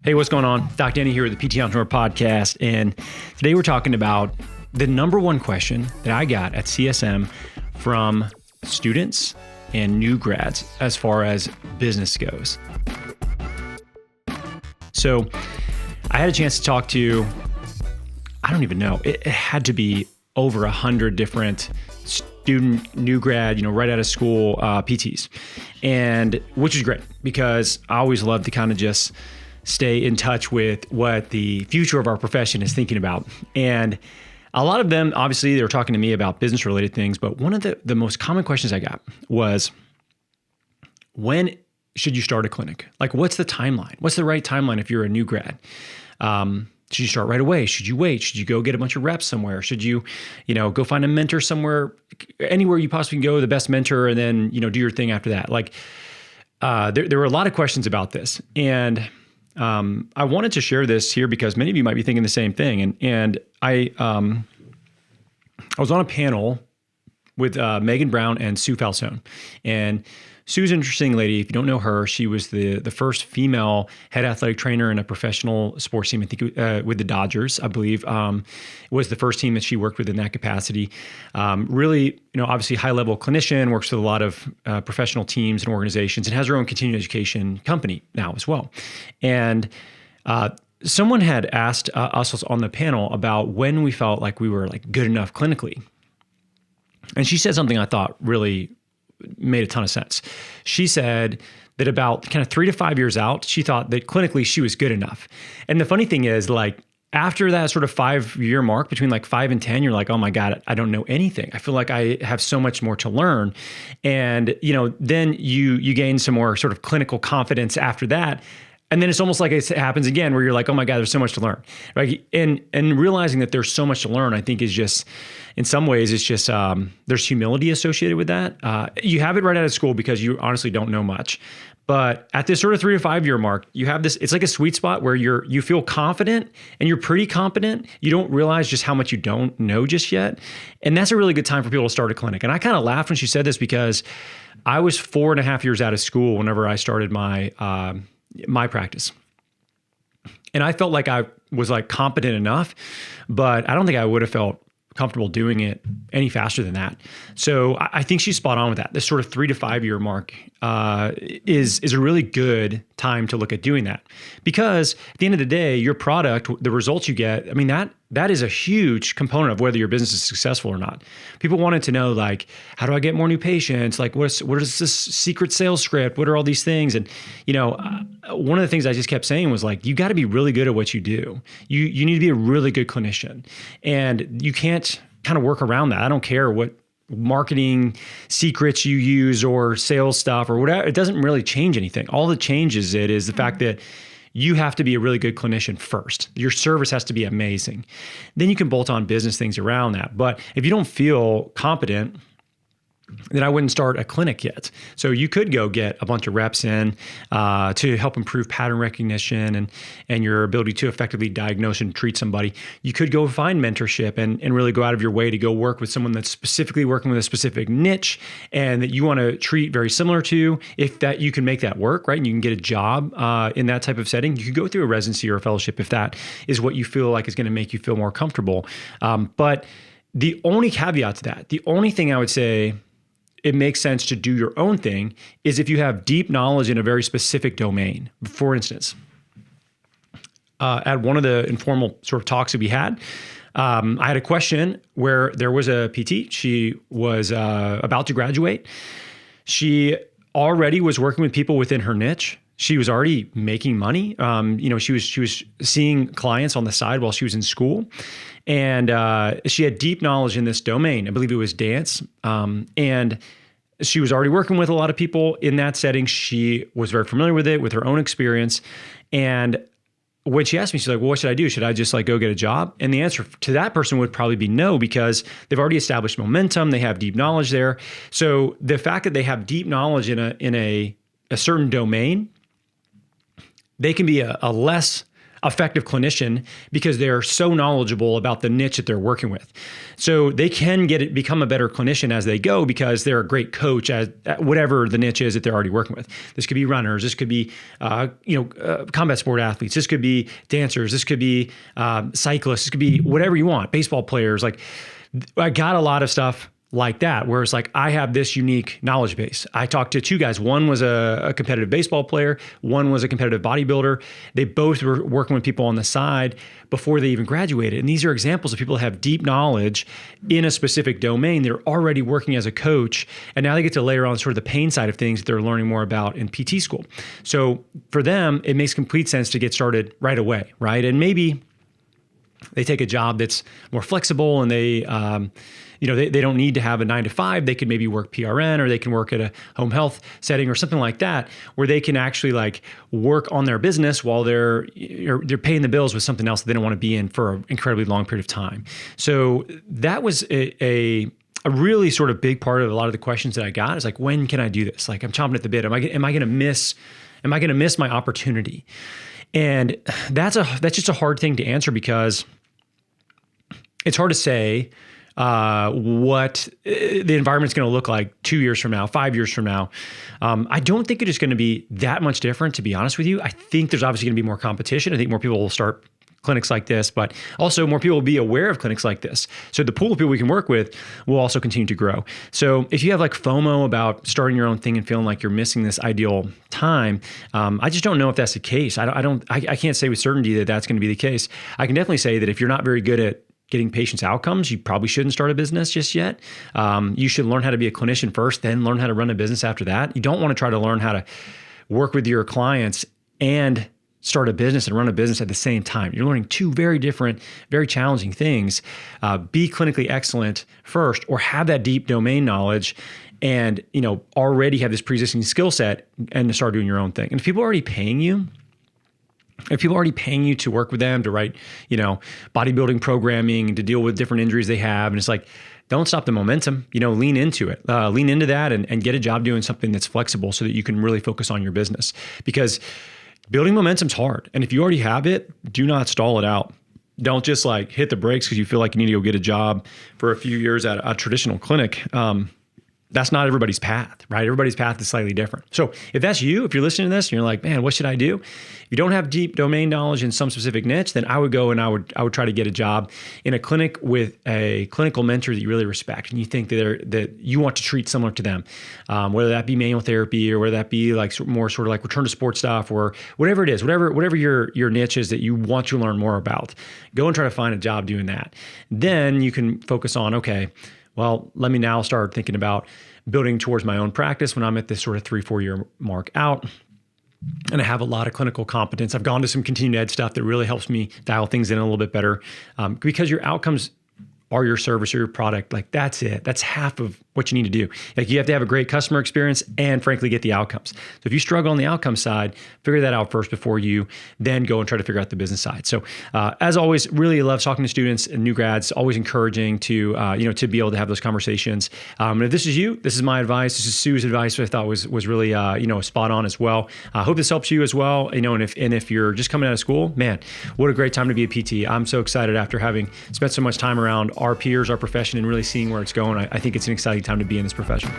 Hey, what's going on? Doc Danny here with the PT Entrepreneur Podcast. And today we're talking about the number one question that I got at CSM from students and new grads as far as business goes. So I had a chance to talk to, I don't even know, it had to be over 100 different student, new grad, right out of school PTs. And which is great because I always love to kind of just stay in touch with what the future of our profession is thinking about. And a lot of them, obviously, they were talking to me about business related things, but one of the most common questions I got was, when should you start a clinic? Like, what's the timeline? What's the right timeline if you're a new grad? Should you start right away? Should you wait? Should you go get a bunch of reps somewhere? Should you, go find a mentor somewhere, anywhere you possibly can go, the best mentor, and then, do your thing after that? Like, there were a lot of questions about this. And I wanted to share this here because many of you might be thinking the same thing. And I was on a panel with Megan Brown and Sue Falsone. And Sue's an interesting lady. If you don't know her, she was the first female head athletic trainer in a professional sports team, I think with the Dodgers, I believe. It was the first team that she worked with in that capacity. Really, obviously high-level clinician, works with a lot of professional teams and organizations, and has her own continuing education company now as well. And someone had asked us on the panel about when we felt like we were like good enough clinically. And she said something I thought really made a ton of sense. She said that about kind of 3 to 5 years out, she thought that clinically she was good enough. And the funny thing is, like, after that sort of 5-year mark, between like 5 and 10, you're like, oh my God, I don't know anything. I feel like I have so much more to learn. And, then you gain some more sort of clinical confidence after that. And then it's almost like it happens again where you're like, oh my God, there's so much to learn, right? And realizing that there's so much to learn, I think is just, in some ways, it's just, there's humility associated with that. You have it right out of school because you honestly don't know much. But at this sort of 3 to 5 year mark, you have this, it's like a sweet spot where you feel confident and you're pretty competent. You don't realize just how much you don't know just yet. And that's a really good time for people to start a clinic. And I kind of laughed when she said this because I was 4.5 years out of school whenever I started my practice. And I felt like I was like competent enough, but I don't think I would have felt comfortable doing it any faster than that. So I think she's spot on with that. This sort of 3 to 5 year mark is a really good time to look at doing that, because at the end of the day, your product, the results you get, I mean, that is a huge component of whether your business is successful or not. People wanted to know, like, how do I get more new patients? Like, what is this secret sales script? What are all these things? And, one of the things I just kept saying was, like, you got to be really good at what you do. You need to be a really good clinician, and you can't kind of work around that. I don't care what marketing secrets you use or sales stuff or whatever. It doesn't really change anything. All that changes it is the fact that you have to be a really good clinician first. Your service has to be amazing. Then you can bolt on business things around that. But if you don't feel competent, then I wouldn't start a clinic yet. So you could go get a bunch of reps in to help improve pattern recognition and your ability to effectively diagnose and treat somebody. You could go find mentorship and really go out of your way to go work with someone that's specifically working with a specific niche and that you want to treat very similar to. If that, you can make that work, right? And you can get a job in that type of setting. You could go through a residency or a fellowship if that is what you feel like is going to make you feel more comfortable. But the only caveat to that, the only thing I would say it makes sense to do your own thing is if you have deep knowledge in a very specific domain. For instance, at one of the informal sort of talks that we had, I had a question where there was a PT. She was about to graduate. She already was working with people within her niche. She was already making money. She was seeing clients on the side while she was in school. And she had deep knowledge in this domain. I believe it was dance. And she was already working with a lot of people in that setting. She was very familiar with it, with her own experience. And when she asked me, she's like, well, what should I do? Should I just like go get a job? And the answer to that person would probably be no, because they've already established momentum. They have deep knowledge there. So the fact that they have deep knowledge in a certain domain, they can be a less effective clinician because they're so knowledgeable about the niche that they're working with. So they can become a better clinician as they go because they're a great coach at whatever the niche is that they're already working with. This could be runners. This could be, combat sport athletes. This could be dancers. This could be cyclists. This could be whatever you want. Baseball players. Like, I got a lot of stuff like that, where it's like, I have this unique knowledge base. I talked to two guys. One was a competitive baseball player. One was a competitive bodybuilder. They both were working with people on the side before they even graduated. And these are examples of people that have deep knowledge in a specific domain. They're already working as a coach. And now they get to layer on sort of the pain side of things that they're learning more about in PT school. So for them, it makes complete sense to get started right away, right? And maybe they take a job that's more flexible and they don't need to have a 9 to 5. They could maybe work PRN, or they can work at a home health setting or something like that, where they can actually like work on their business while they're paying the bills with something else that they don't want to be in for an incredibly long period of time. So that was a really sort of big part of a lot of the questions that I got is like, when can I do this? Like, I'm chomping at the bit. Am I going to miss my opportunity? And that's just a hard thing to answer, because it's hard to say what the environment's going to look like 2 years from now, 5 years from now. I don't think it is going to be that much different, to be honest with you. I think there's obviously going to be more competition. I think more people will start clinics like this, but also more people will be aware of clinics like this. So the pool of people we can work with will also continue to grow. So if you have like FOMO about starting your own thing and feeling like you're missing this ideal time, I just don't know if that's the case. I can't say with certainty that that's going to be the case. I can definitely say that if you're not very good at getting patients' outcomes, you probably shouldn't start a business just yet. You should learn how to be a clinician first, then learn how to run a business after that. You don't want to try to learn how to work with your clients and start a business and run a business at the same time. You're learning two very different, very challenging things. Be clinically excellent first, or have that deep domain knowledge and already have this pre-existing skill set and to start doing your own thing. And if people are already paying you, to work with them, to write, bodybuilding programming, to deal with different injuries they have, and it's like, don't stop the momentum, lean into it, lean into that and get a job doing something that's flexible so that you can really focus on your business. Because building momentum's hard. And if you already have it, do not stall it out. Don't just like hit the brakes because you feel like you need to go get a job for a few years at a traditional clinic. That's not everybody's path, right? Everybody's path is slightly different. So if that's you, if you're listening to this and you're like, man, what should I do? If you don't have deep domain knowledge in some specific niche, then I would go and I would try to get a job in a clinic with a clinical mentor that you really respect and you think that you want to treat similar to them, whether that be manual therapy or whether that be like more sort of like return to sport stuff or whatever it is, whatever your niche is that you want to learn more about. Go and try to find a job doing that. Then you can focus on, okay, well, let me now start thinking about building towards my own practice when I'm at this sort of 3-4 year mark out. And I have a lot of clinical competence. I've gone to some continued ed stuff that really helps me dial things in a little bit better, because your outcomes are your service or your product. Like, that's it. That's half of what you need to do. Like, you have to have a great customer experience and frankly get the outcomes. So if you struggle on the outcome side, figure that out first before you then go and try to figure out the business side. So as always, really love talking to students and new grads. Always encouraging to to be able to have those conversations. And if this is you, this is my advice. This is Sue's advice, which I thought was really spot on as well. I hope this helps you as well. And if you're just coming out of school, man, what a great time to be a PT. I'm so excited after having spent so much time around our peers, our profession, and really seeing where it's going. I think it's an exciting time to be in this profession.